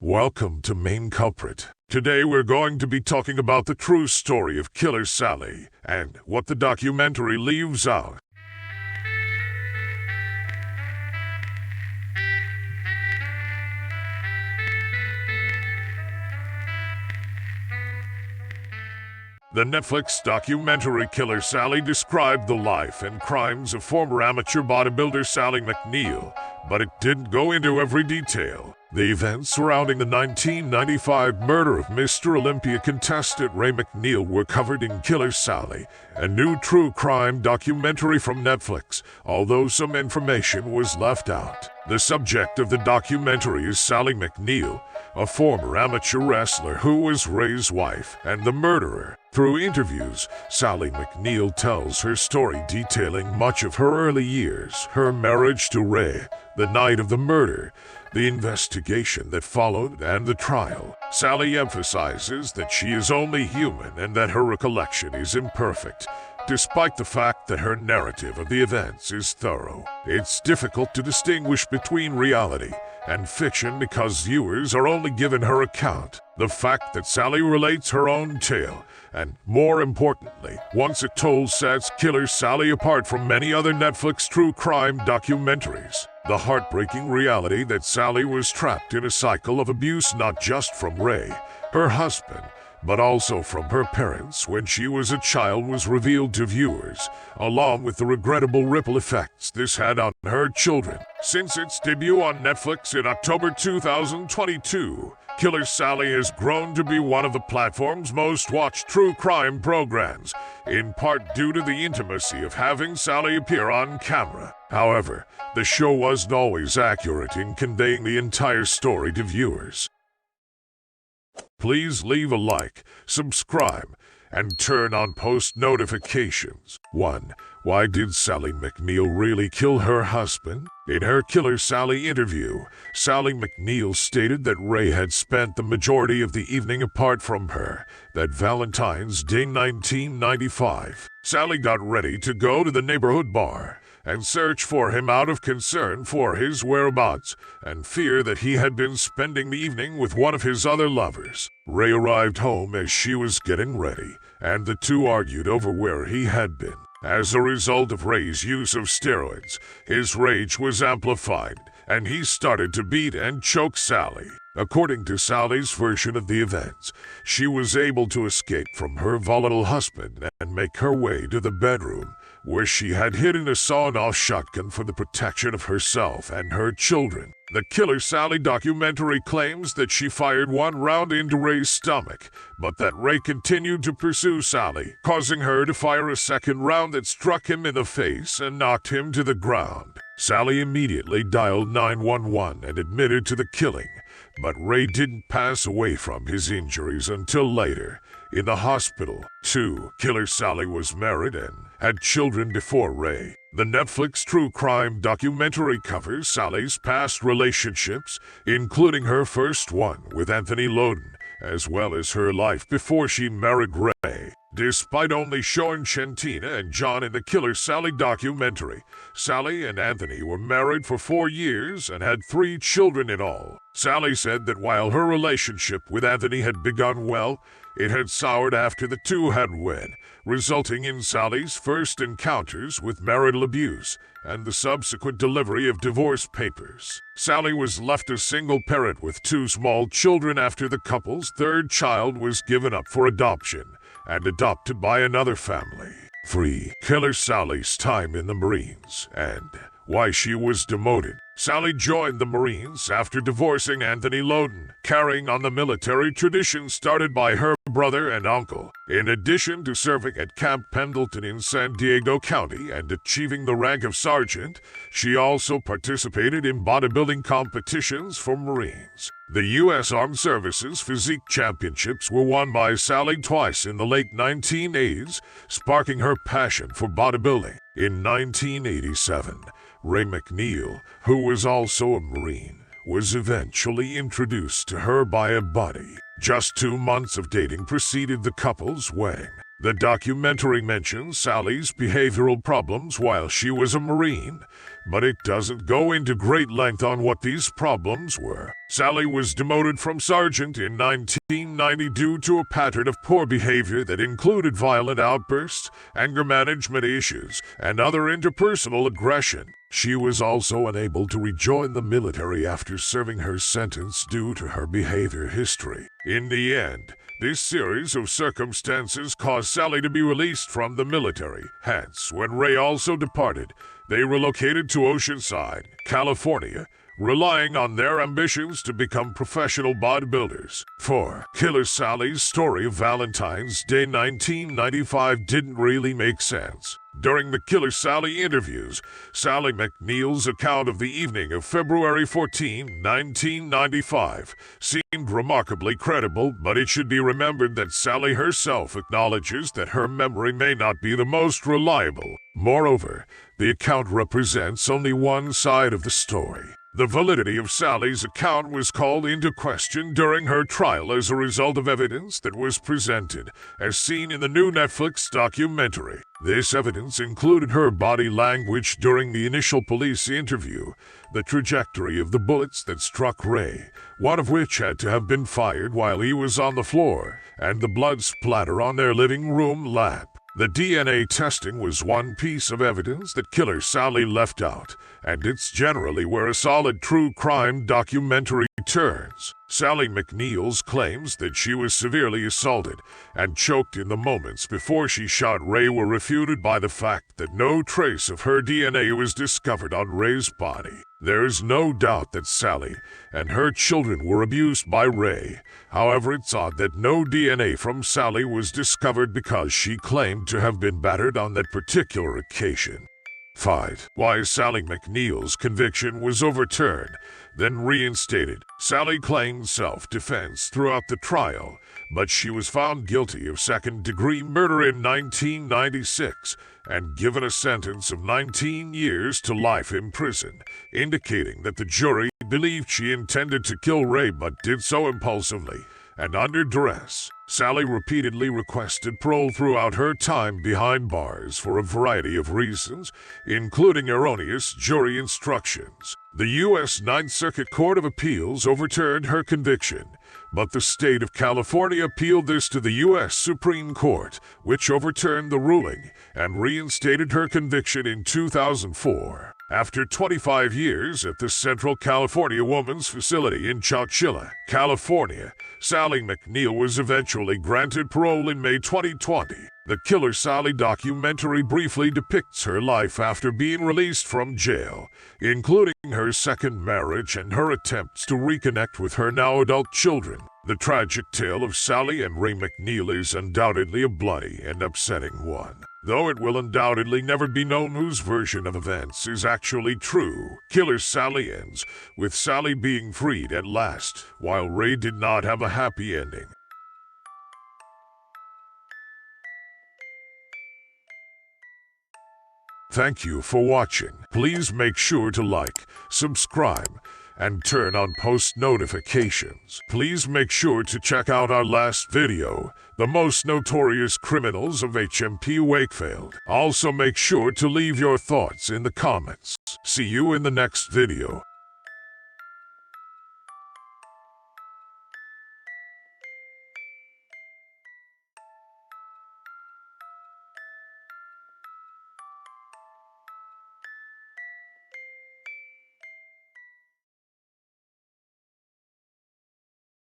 Welcome to Main Culprit. Today we're going to be talking about the true story of Killer Sally and what the documentary leaves out. The Netflix documentary Killer Sally described the life and crimes of former amateur bodybuilder Sally McNeil, but it didn't go into every detail. The events surrounding the 1995 murder of Mr. Olympia contestant Ray McNeil were covered in Killer Sally, a new true crime documentary from Netflix, although some information was left out. The subject of the documentary is Sally McNeil, a former amateur wrestler who was Ray's wife and the murderer. Through interviews, Sally McNeil tells her story detailing much of her early years, her marriage to Ray, the night of the murder, the investigation that followed, and the trial. Sally emphasizes that she is only human and that her recollection is imperfect, despite the fact that her narrative of the events is thorough. It's difficult to distinguish between reality and fiction because viewers are only given her account. The fact that Sally relates her own tale, and more importantly, once it told, sets Killer Sally apart from many other Netflix true crime documentaries. The heartbreaking reality that Sally was trapped in a cycle of abuse not just from Ray, her husband, but also from her parents when she was a child was revealed to viewers, along with the regrettable ripple effects this had on her children. Since its debut on Netflix in October 2022, Killer Sally has grown to be one of the platform's most watched true crime programs, in part due to the intimacy of having Sally appear on camera. However, the show wasn't always accurate in conveying the entire story to viewers. Please leave a like, subscribe, and turn on post notifications. 1. Why did Sally McNeil really kill her husband? In her Killer Sally interview, Sally McNeil stated that Ray had spent the majority of the evening apart from her, that Valentine's Day 1995. Sally got ready to go to the neighborhood bar and search for him out of concern for his whereabouts and fear that he had been spending the evening with one of his other lovers. Ray arrived home as she was getting ready, and the two argued over where he had been. As a result of Ray's use of steroids, his rage was amplified, and he started to beat and choke Sally. According to Sally's version of the events, she was able to escape from her volatile husband and make her way to the bedroom, where she had hidden a sawn-off shotgun for the protection of herself and her children. The Killer Sally documentary claims that she fired one round into Ray's stomach, but that Ray continued to pursue Sally, causing her to fire a second round that struck him in the face and knocked him to the ground. Sally immediately dialed 911 and admitted to the killing, but Ray didn't pass away from his injuries until later, in the hospital. 2. Killer Sally was married and had children before Ray. The Netflix true crime documentary covers Sally's past relationships, including her first one with Anthony Loden, as well as her life before she married Ray. Despite only showing Shantina and John in the Killer Sally documentary, Sally and Anthony were married for 4 years and had 3 children in all. Sally said that while her relationship with Anthony had begun well, it had soured after the two had wed, resulting in Sally's first encounters with marital abuse and the subsequent delivery of divorce papers. Sally was left a single parent with 2 small children after the couple's 3rd child was given up for adoption and adopted by another family. 3. Killer Sally's time in the Marines and why she was demoted. Sally joined the Marines after divorcing Anthony Loden, carrying on the military tradition started by her brother and uncle. In addition to serving at Camp Pendleton in San Diego County and achieving the rank of sergeant, she also participated in bodybuilding competitions for Marines. The U.S. Armed Services Physique Championships were won by Sally twice in the late 1980s, sparking her passion for bodybuilding. In 1987, Ray McNeil, who was also a Marine, was eventually introduced to her by a buddy. Just 2 months of dating preceded the couple's wedding. The documentary mentions Sally's behavioral problems while she was a Marine, but it doesn't go into great length on what these problems were. Sally was demoted from sergeant in 1990 due to a pattern of poor behavior that included violent outbursts, anger management issues, and other interpersonal aggression. She was also unable to rejoin the military after serving her sentence due to her behavior history. In the end, this series of circumstances caused Sally to be released from the military. Hence, when Ray also departed, they relocated to Oceanside, California, relying on their ambitions to become professional bodybuilders. 4. Killer Sally's story of Valentine's Day 1995 didn't really make sense. During the Killer Sally interviews, Sally McNeil's account of the evening of February 14, 1995, seemed remarkably credible, but it should be remembered that Sally herself acknowledges that her memory may not be the most reliable. Moreover, the account represents only one side of the story. The validity of Sally's account was called into question during her trial as a result of evidence that was presented, as seen in the new Netflix documentary. This evidence included her body language during the initial police interview, the trajectory of the bullets that struck Ray, one of which had to have been fired while he was on the floor, and the blood splatter on their living room lamp. The DNA testing was one piece of evidence that Killer Sally left out, and it's generally where a solid true crime documentary turns. Sally McNeil's claims that she was severely assaulted and choked in the moments before she shot Ray were refuted by the fact that no trace of her DNA was discovered on Ray's body. There is no doubt that Sally and her children were abused by Ray. However, it's odd that no DNA from Sally was discovered because she claimed to have been battered on that particular occasion. 5. Why Sally McNeil's conviction was overturned, then reinstated. Sally claimed self-defense throughout the trial, but she was found guilty of second-degree murder in 1996 and given a sentence of 19 years to life in prison, indicating that the jury believed she intended to kill Ray but did so impulsively and under duress. Sally repeatedly requested parole throughout her time behind bars for a variety of reasons, including erroneous jury instructions. The U.S. Ninth Circuit Court of Appeals overturned her conviction, but the state of California appealed this to the U.S. Supreme Court, which overturned the ruling and reinstated her conviction in 2004. After 25 years at the Central California Women's Facility in Chowchilla, California, Sally McNeil was eventually granted parole in May 2020. The Killer Sally documentary briefly depicts her life after being released from jail, including her second marriage and her attempts to reconnect with her now adult children. The tragic tale of Sally and Ray McNeil is undoubtedly a bloody and upsetting one. Though it will undoubtedly never be known whose version of events is actually true, Killer Sally ends with Sally being freed at last, while Ray did not have a happy ending. Thank you for watching. Please make sure to like, subscribe, and turn on post notifications. Please make sure to check out our last video, The Most Notorious Criminals of HMP Wakefield. Also make sure to leave your thoughts in the comments. See you in the next video.